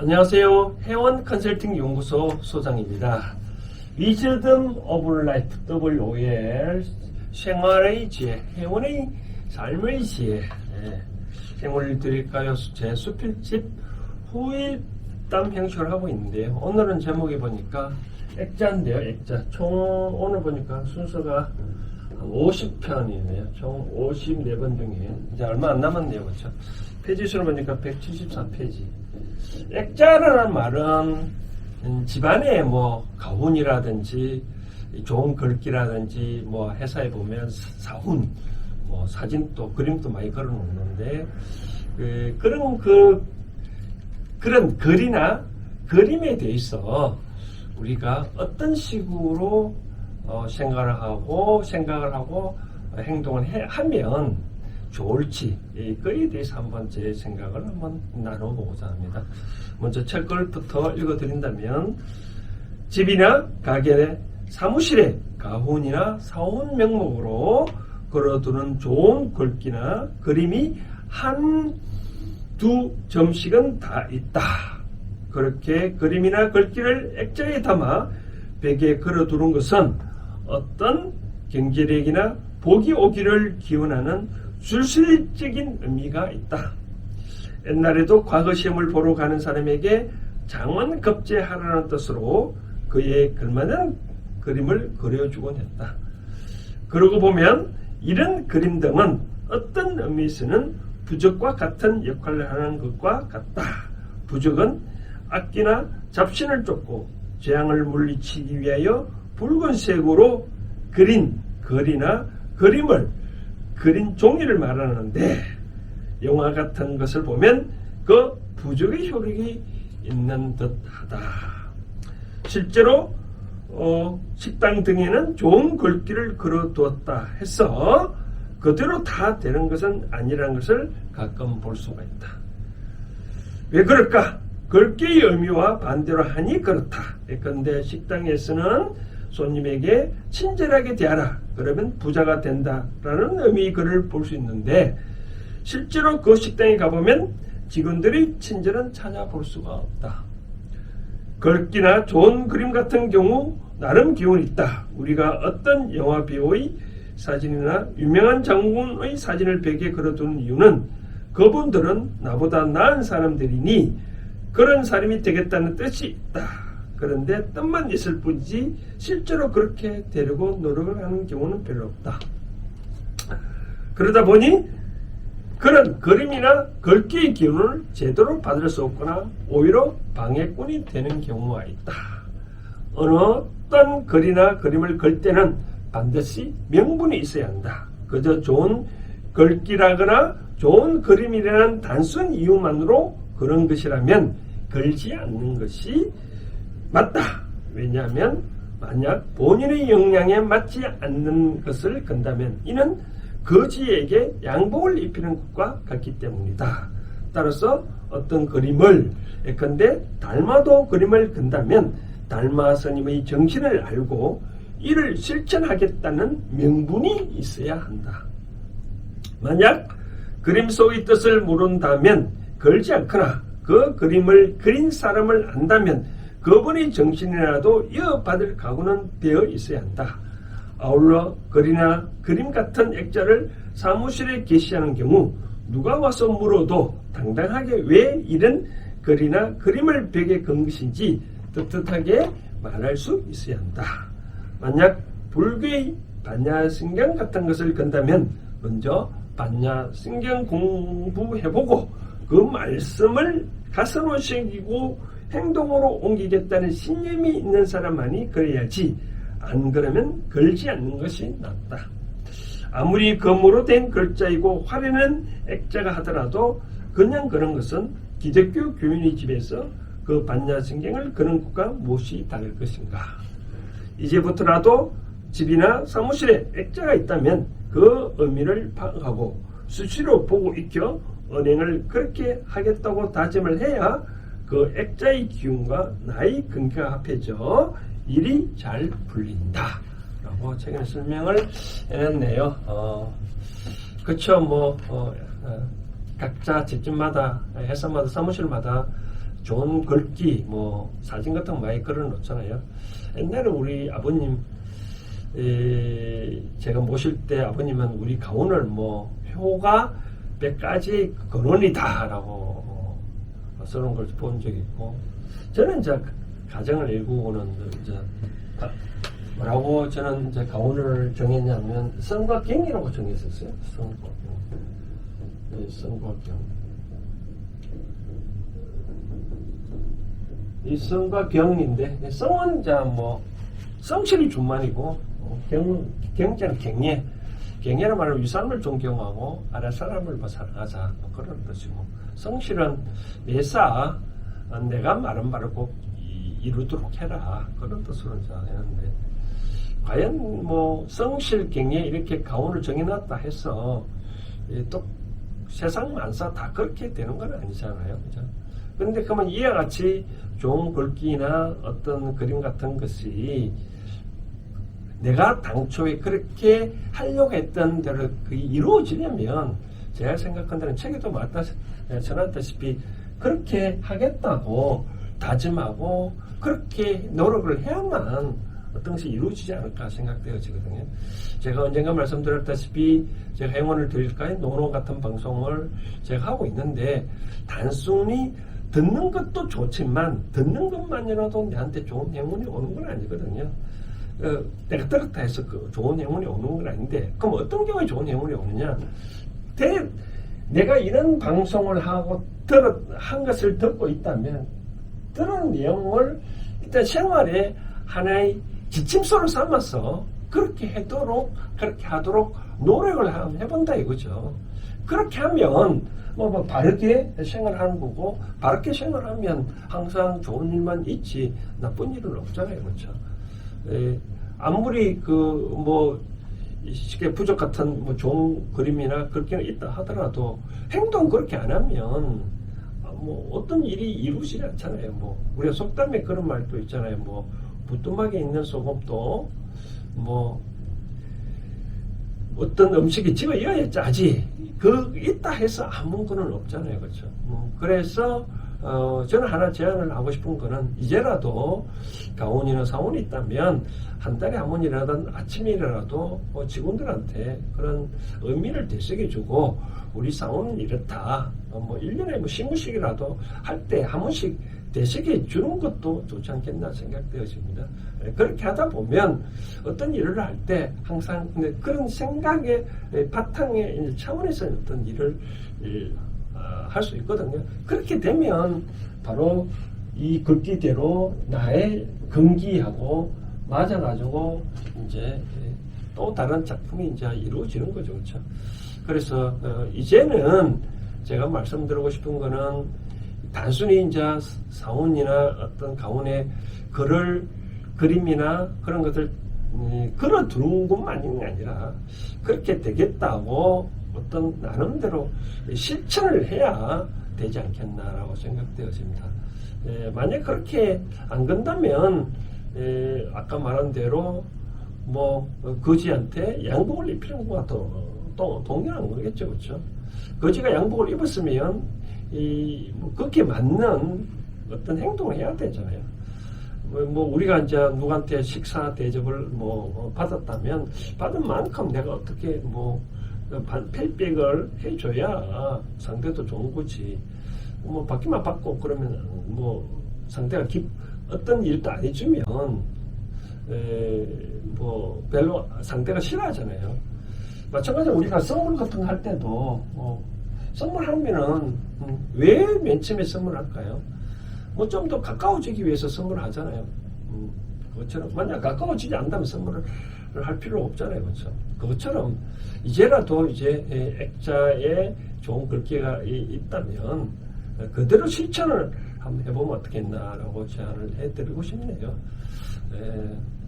안녕하세요. 회원 컨설팅 연구소 소장입니다. 위즈덤 오브 라이프 WOL 생활의 지혜, 회원의 삶의 지혜 생활을 드릴까요? 제 수필집 후일담 형식을 하고 있는데요. 오늘은 제목이 보니까 액자인데요. 액자. 총 오늘 보니까 순서가 50편이네요. 총 54번 중에 이제 얼마 안 남았네요. 그렇죠? 페이지 수를 보니까 174페이지. 액자라는 말은 집안에 뭐 가훈이라든지 좋은 글귀라든지 뭐 회사에 보면 사훈, 뭐 사진도 그림도 많이 걸어 놓는데 그런 글이나 그림에 대해서 우리가 어떤 식으로 생각을 하고 행동을 하면 좋을지 그에 대해서 한번 제 생각을 한번 나눠보고자 합니다. 먼저 첫 글부터 읽어드린다면, 집이나 가게, 사무실에 가훈이나 사훈 명목으로 걸어두는 좋은 글귀나 그림이 한두 점씩은 다 있다. 그렇게 그림이나 글귀를 액자에 담아 벽에 걸어두는 것은 어떤 경제력이나 복이 오기를 기원하는 술술적인 의미가 있다. 옛날에도 과거 시험을 보러 가는 사람에게 장원급제하라는 뜻으로 그에 걸맞는 그림을 그려주곤 했다. 그러고 보면 이런 그림 등은 어떤 의미에서는 부적과 같은 역할을 하는 것과 같다. 부적은 악기나 잡신을 쫓고 재앙을 물리치기 위하여 붉은색으로 그린 글이나 그림을 그린 종이를 말하는데, 영화 같은 것을 보면 그 부적의 효력이 있는 듯하다. 실제로 식당 등에는 좋은 글귀를 걸어두었다 해서 그대로 다 되는 것은 아니라는 것을 가끔 볼 수가 있다. 왜 그럴까? 글귀의 의미와 반대로 하니 그렇다. 예컨대 식당에서는 손님에게 친절하게 대하라. 그러면 부자가 된다라는 의미의 글을 볼 수 있는데, 실제로 그 식당에 가보면 직원들이 친절은 찾아볼 수가 없다. 글귀나 좋은 그림 같은 경우 나름 기운이 있다. 우리가 어떤 영화 배우의 사진이나 유명한 장군의 사진을 벽에 걸어두는 이유는 그분들은 나보다 나은 사람들이니 그런 사람이 되겠다는 뜻이 있다. 그런데 뜻만 있을 뿐이지 실제로 그렇게 되려고 노력을 하는 경우는 별로 없다. 그러다 보니 그런 그림이나 글귀의 기운을 제대로 받을 수 없거나 오히려 방해꾼이 되는 경우가 있다. 어떤 글이나 그림을 걸 때는 반드시 명분이 있어야 한다. 그저 좋은 글귀라거나 좋은 그림이라는 단순 이유만으로 그런 것이라면 걸지 않는 것이 맞다. 왜냐하면 만약 본인의 역량에 맞지 않는 것을 건다면 이는 거지에게 양복을 입히는 것과 같기 때문이다. 따라서 어떤 그림을 예컨대 달마도 그림을 건다면 달마 스님의 정신을 알고 이를 실천하겠다는 명분이 있어야 한다. 만약 그림 속의 뜻을 모른다면 걸지 않거나 그 그림을 그린 사람을 안다면 그분의 정신이라도 이어받을 각오는 되어 있어야 한다. 아울러 글이나 그림 같은 액자를 사무실에 게시하는 경우 누가 와서 물어도 당당하게 왜 이런 글이나 그림을 벽에 건 것인지 떳떳하게 말할 수 있어야 한다. 만약 불교의 반야성경 같은 것을 건다면 먼저 반야성경 공부해보고 그 말씀을 가슴으로 새기고 행동으로 옮기겠다는 신념이 있는 사람만이 그래야지, 안 그러면 걸지 않는 것이 낫다. 아무리 금으로 된 글자이고 화려한 액자가 하더라도 그냥 그런 것은 기독교 교인의 집에서 그 반야성경을 그런 것과 무엇이 다를 것인가. 이제부터라도 집이나 사무실에 액자가 있다면 그 의미를 파악하고 수시로 보고 익혀 언행을 그렇게 하겠다고 다짐을 해야 그 액자의 기운과 나의 근기가 합해져 일이 잘 풀린다 라고 최근에 설명을 해놨네요. 그쵸, 각자 집집마다, 회사마다, 사무실마다 좋은 글귀, 뭐 사진 같은 거 많이 걸어 놓잖아요. 옛날에 우리 아버님, 제가 모실 때 아버님은 우리 가훈을 뭐 효가 100가지 근원이다라고 써놓은 걸 본 적이 있고, 저는 이제 가정을 일구고는 이제 뭐라고 저는 이제 가훈을 정했냐면 성과 경이라고 정했었어요. 성과 경. 네, 성과 경. 이 성과 경인데, 성은 이제 뭐 성실이 준말이고, 경자는 경예. 경예란 말은 윗사람을 존경하고 아랫 사람을 사랑하자, 그런 뜻이고, 성실은 매사 내가 말한 바를 꼭 이루도록 해라, 그런 뜻으로 했는데, 과연 뭐 성실 경예 이렇게 가훈을 정해놨다 해서 또 세상 만사 다 그렇게 되는 건 아니잖아요, 그죠? 그런데 그러면 이와 같이 좋은 글귀나 어떤 그림 같은 것이 내가 당초에 그렇게 하려고 했던 대로 그게 이루어지려면, 제가 생각한 데는 책에도 전했다시피 그렇게 하겠다고 다짐하고 그렇게 노력을 해야만 어떤 것이 이루어지지 않을까 생각되어지거든요. 제가 언젠가 말씀드렸다시피 제가 행운을 드릴까요? 노노 같은 방송을 제가 하고 있는데, 단순히 듣는 것도 좋지만 듣는 것만이라도 내한테 좋은 행운이 오는 건 아니거든요. 내가 들었다 해서 그 좋은 행운이 오는 건 아닌데, 그럼 어떤 경우에 좋은 행운이 오느냐? 내가 이런 방송을 하고 한 것을 듣고 있다면 들은 내용을 일단 생활에 하나의 지침서를 삼아서 그렇게 하도록 노력을 한번 해본다 이거죠. 그렇게 하면 뭐 바르게 생활하는 거고, 바르게 생활하면 항상 좋은 일만 있지 나쁜 일은 없잖아요, 그렇죠? 아무리 뭐 쉽게 부적 같은 뭐 좋은 그림이나 그렇게 있다 하더라도 행동 그렇게 안 하면 뭐 어떤 일이 이루어지지 않잖아요. 뭐 우리가 속담에 그런 말도 있잖아요. 뭐 부뚜막에 있는 소금도 뭐 어떤 음식이 집어여야 짜지, 있다 해서 아무 거는 없잖아요, 그렇죠? 그래서 저는 하나 제안을 하고 싶은 거는, 이제라도 가훈이나 사훈이 있다면 한 달에 한 번이라도 아침이라도 직원들한테 그런 의미를 되새겨주고, 우리 사훈은 이렇다, 1년에 뭐 신문식이라도 할 때 한 번씩 되새겨 주는 것도 좋지 않겠나 생각되어집니다. 그렇게 하다 보면 어떤 일을 할 때 항상 그런 생각의 바탕에 차원에서 어떤 일을 할 수 있거든요. 그렇게 되면 바로 이 글귀대로 나의 근기하고 맞아가지고 이제 또 다른 작품이 이제 이루어지는 거죠, 그렇죠? 그래서 이제는 제가 말씀드리고 싶은 거는, 단순히 이제 사훈이나 어떤 가훈의 그림이나 그런 것을 걸어두는 것만이 아니라, 그렇게 되겠다고 어떤 나름대로 실천을 해야 되지 않겠나라고 생각되어집니다. 만약 그렇게 안 건다면 아까 말한 대로 뭐 거지한테 양복을 입히는 것과 또 동일한 거겠죠, 그렇죠? 거지가 양복을 입었으면 뭐 거기에 맞는 어떤 행동을 해야 되잖아요. 뭐 우리가 이제 누구한테 식사 대접을 받았다면 받은 만큼 내가 어떻게 페이백을 해줘야 상대도 좋은 거지. 받기만 받고 그러면 상대가 어떤 일도 안 해주면 별로 상대가 싫어하잖아요. 마찬가지로 우리가 선물 같은 거 할 때도 선물하면은 왜 맨 처음에 선물할까요? 좀 더 가까워지기 위해서 선물하잖아요. 그것처럼 만약 가까워지지 않다면 선물을 할 필요 없잖아요, 그렇죠? 그것처럼 이제라도 액자에 좋은 글귀가 있다면 그대로 실천을 한번 해보면 어떻겠나라고 제안을 해드리고 싶네요.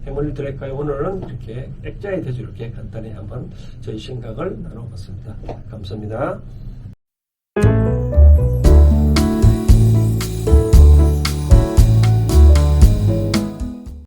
행운을 드릴까요? 오늘은 이렇게 액자에 대해서 이렇게 간단히 한번 저희 생각을 나눠봤습니다. 감사합니다.